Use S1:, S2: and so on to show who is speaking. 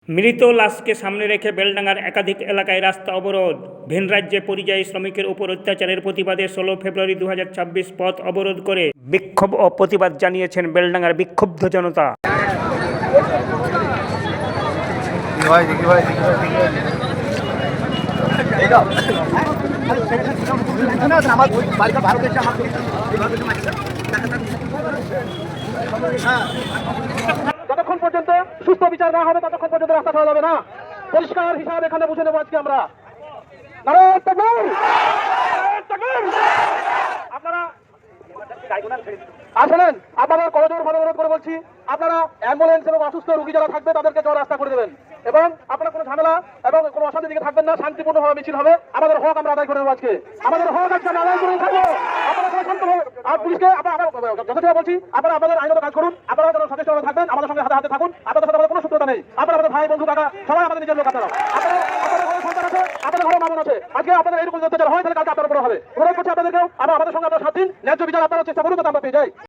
S1: মৃত লাশকে সামনে রেখে বেলডাঙ্গার একাধিক এলাকায় রাস্তা অবরোধ। ভিন রাজ্যে পরিযায়ী শ্রমিকের উপর অত্যাচারের প্রতিবাদে 16 ফেব্রুয়ারি 2026 পথ অবরোধ করে বিক্ষোভ ও প্রতিবাদ জানিয়েছেন বেলডাঙ্গার বিক্ষুব্ধ জনতা।
S2: যতক্ষণ পর্যন্ত সুস্থ বিচার না হবে ততক্ষণ পর্যন্ত রাস্তা ছাড়া যাবে না। পরিষ্কার হিসাব এখানে বুঝে নেবো আজকে আমরা। নারায়ণ তাকবীর! নারায়ণ তাকবীর! আপনারা আসলেন, আপনারা করজোর ভালো অনুরোধ করে বলছি, আপনারা অ্যাম্বুলেন্স এবং অসুস্থ রোগী যারা থাকবে তাদেরকে যাওয়ার রাস্তা করে দেবেন এবং আপনারা কোনো ঝামেলা এবং কোনো অশান্তি দিকে থাকবেন না। শান্তিপূর্ণভাবে মিছিল হবে। আমাদের হক আমরা আদায় করে নেবো আজকে। আমাদের হক আজকে আমরা আদায় করে থাকবো। আপনারা সবাই শান্ত হবে। আর পুলিশকে যথেষ্ট বলছি, আপনারা আপনাদের আইনত কাজ করুন। আপনারা যেন সচেতন থাকবেন, আমাদের সঙ্গে হাতে হাতে থাকুন। আপনাদের সাথে আমাদের কোনো শত্রুতা নেই। আপনারা আমাদের ভাই বন্ধু কাকা সবাই আমাদের নিজের লোক। আপনারা আপনাদের ঘরে সন্তান আছে, আপনাদের ঘরে মামুন আছে। আজকে আপনাদের এরকম অত্যাচার হয় তাহলে কালকে আপনার উপরে হবে। অনুরোধ করছি আপনাদেরকেও, আমাদের সঙ্গে আপনারা 7 দিন ন্যায্য বিচার আপনারা চেষ্টা করুন, আমরা পেয়ে যাই।